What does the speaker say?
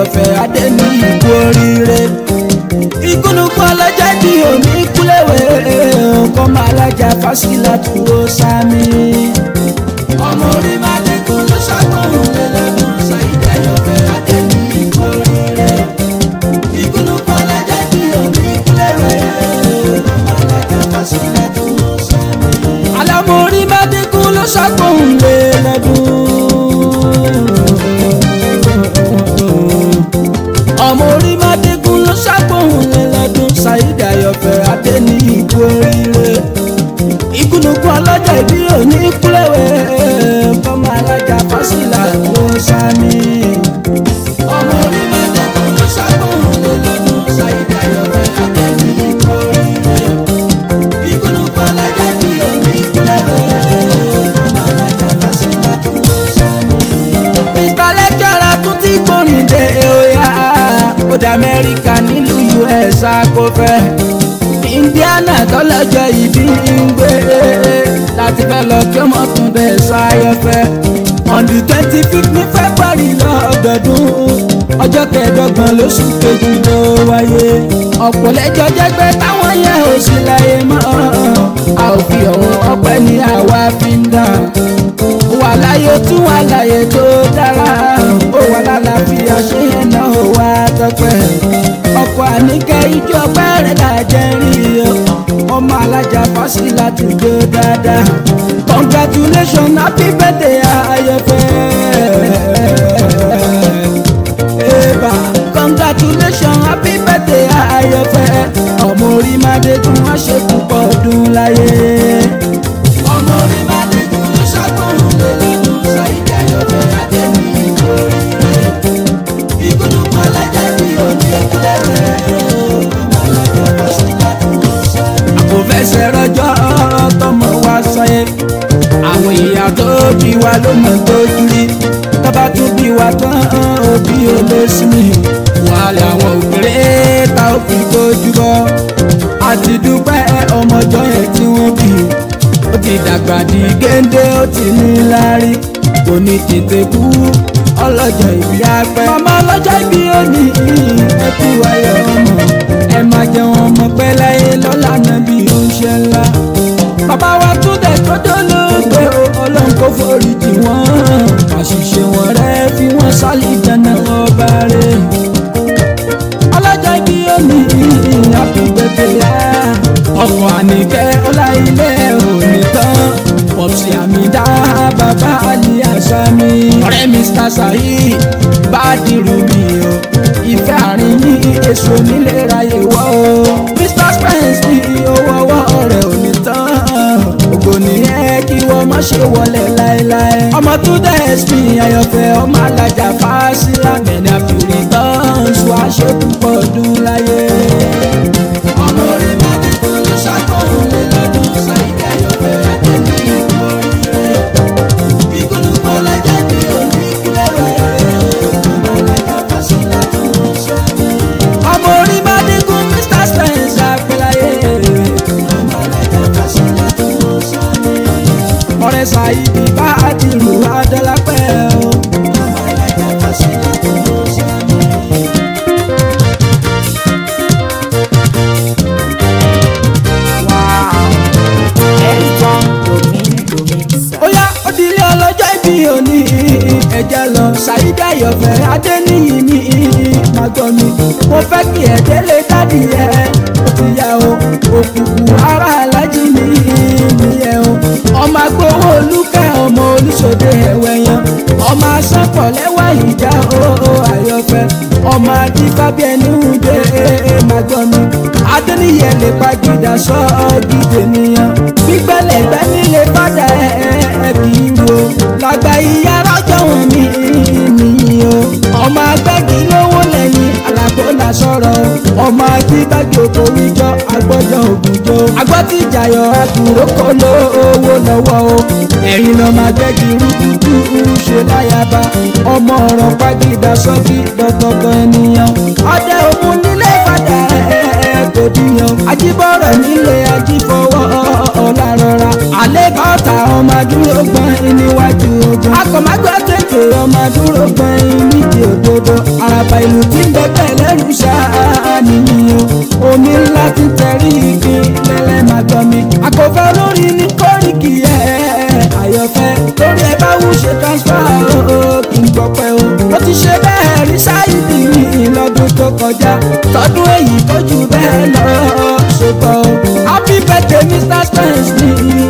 Ayọ̀fẹ́ Adéníyì kú oríire. Ìgúnnugún ọlọ́jà bí òní kúlẹ̀wé kọ́ máa lájà Fásilà tó sámi. Ọmọ orí máa dẹ́kun ló ṣàkóhùn lẹ́lẹ́dún Saheed Ayọ̀fẹ́ Adéníyì kú oríire. Ìgúnnugún ọlọ́jà bí òní kúlẹ̀wé kọ́ máa lájà Fásilà tó sámi. Àlàmú orí máa dẹ́kun ló ṣàkóhùn lẹ́lẹ́dún. Ọmọ orí máa dẹ́kun ló ṣàkóhùn lẹ́lẹ́dún Saheed Ayọ̀fẹ́ Adéníyì kú oríire. Ìgúnnugún ọlọ́jà ìbí òní kúlẹ̀wé fọmọ alájà Fásilà tó sámi. Ọmọ orí máa dẹ́kun ló ṣàkóhùn lẹ́lẹ́dún Saheed Ayọ̀fẹ́ Adéníyì kú oríire. Ìgúnnugún ọlọ́jà ìbí òní kúlẹ̀wé fọmọ alájà Fásilà tó sámi. Ìtàlẹ́jọ́ra tún ti gbórin dé oya ó dé Amẹ́ríkà nílùú US akófẹ́. Indiana tọ́lọ́jọ́ ìbí ń gbé láti fẹ́ lọ kí ọmọ tún dẹ̀ Ayọ̀fẹ́. On the 25th ní February lọ́dọọdún ọjọ́ kẹẹ̀dọ́gbọ̀n lóṣù kejì ló wáyé. Ọ̀pọ̀ lẹ́jọ́ jẹ́gbẹ́ táwọn yẹn ò sí láyé mọ́. A ò fi ọ̀wọ́n ọpẹ́ ní àwa fi ń dà. Wà láyé tún wà láyé tó dára. Ó wà lálàáfíà ṣé yẹn náà ó wá tọ́pẹ́. Ọkọ̀ Àníkẹ́ ijó bẹ̀rẹ̀ lájẹ́ rí o. Ọmọ alájà Fásilà tó jó dáadáa. Congratulations, happy birthday Ayọ̀fẹ́. Eba, congratulations, happy birthday Ayọ̀fẹ́. Ọmọ orí máa dẹ́kun wá ṣe púpọ̀ ọdún láyé. Ọmọ orí máa dẹ́kun ló ṣàkóhùn lẹ́lẹ́dún Saheed Ayọ̀fẹ́ Adéníyì kú oríire. Ìgúnnugún ọlọ́jà bí òní kúlẹ̀wé ọmọ alájà Fásilà tó sámi. Àkọ́fẹsẹ̀ rọjọ́ tọmọ wa sáyé. Àwọn ìyá tó bí wa ló mọ̀ tó júrí. Tọ́ba tún bí wa tán òbí olóṣùmí. Wàhálà àwọn òkèrè ta ó fi tójú bọ́. Àti dúpẹ́ ọmọjọ́ yẹn tí wọ́n bí. Ó ti dàgbà di géńdé ó ti ní láárí. Kò ní tètè kú ọlọ́jọ́ ìbí apẹ́. Màmá ọlọ́jọ́ ìbí ó ní ẹkú ayọ̀ ọmọ. Ẹ máa jẹun ọmọ pẹ́ láyé lọ́la náà bí ó ń ṣe ńlá. Bàbá wa tún dẹ̀ tọ́jọ́ lóògbé o, Ọlọ́run kò forí jì wọ́n. Àṣìṣe wọn rẹ̀ fi wọ́n sálì jẹ́nà ọba rẹ̀. Ọlọ́jọ́ ìbí ó ní happy birthday yá. Ọkọ̀ Àníkẹ́ ọlá ilé òní tán. Pọ̀psì Àmìdá bàbá Ali Àṣàmì. Ọ̀rẹ́ Mr. Saheed Bádìrú mi o. Ìfẹ́ àárín yín èso nílé ráyè wọ́ o. Mr. Spence ní owó ọwọ́ rẹ̀ ò ní tán. Ògo nìyẹn kí wọ́n má ṣe wọlé láéláé. Ọmọ tó dẹ̀ ẹ̀sìn Ayọ̀fẹ́ ọmọ alájà Fásilà mẹ́ni àfìrí tán. Ṣùgbọ́n àṣẹ púpọ̀ ọdún láyé. Ọmọ orí máa dẹ́kun ló ṣàkóhùn lẹ́lẹ́dún Saheed Ayọ̀fẹ́ Adéníyì kú oríire. Ìgúnnugún ọlọ́jà bí òní kúlẹ̀wé ọmọ alájà Fásilà tó sámi. Ọmọ orí máa dẹ́kun Mr. Spence àpẹláyé. Ọmọ alájà Fásilà tó sámi. Ọ̀rẹ́ Saheed Bádìrú Adọ́lápẹ́ o. Ọmọ alájà Fásilà tó sámi. Óyá ó di ilé ọlọ́jọ́ ìbí òní ẹ̀jẹ̀ lọ. Saheed Ayọ̀fẹ́ Adéníyì ní màgbọ́ mi. Mo fẹ́ kí ẹ délé dádì ẹ ó ti yá o. Òkùnkùn ara alájí ní ìyẹn o. Ọmọ agbowó olúkẹ́ ọmọ olùsòdè ẹ̀wẹ̀ yan. Ọmọ asánpọ̀ lẹ́wà ìjà o Ayọ̀fẹ́. Ọmọ adífábí ẹni ń dé màgbọ́ mi. Adéníyì lè pàgídà sọ gidi nìyẹn. Gbígbẹ́lẹ̀ gbẹ́ nílé padà kì í wo. Lágbà ìyá rọ́jọ́ wọn mi nìyí o. Ọmọ agbẹ́gi lówó lẹ́yìn àlàbò là sọ̀rọ̀. Ọmọ akígbàgbé oko wíjọ agbọ́jọ́ ògùnjọ. Agbọ́tí ìjàyọ̀ àkùrọ̀ kò lówó lọ́wọ́ o. Ẹ̀yin lọ máa gbẹ́gi rúdúdú ṣe láyàbá. Ọmọ ọ̀rọ̀ pàgídà sọ́kì dọ̀tọ̀tọ̀ ènìyàn. Ọdẹ òun nílé padà kò díyan. Ajíbọ̀rọ̀ nílé ajífọwọ́ ọ̀la rọra. Àlẹ́ bọ́ta ọmọ dúró gbọ́n níwájú ogun. Akọ̀mágbọ́ kéèké ọmọ dúró gbọ́n nídìí òdodo. Àràbà ìlú kọ́lọ́hún ṣe transfer kí n gbọ́pẹ́ o. mo ti ṣe bẹ́ẹ̀ rí Saidi mi lọ́dún tó kọjá tọdún èyí tó jù bẹ́ẹ̀ lọ ṣùgbọ́n o. happy birthday Mr. Spence ní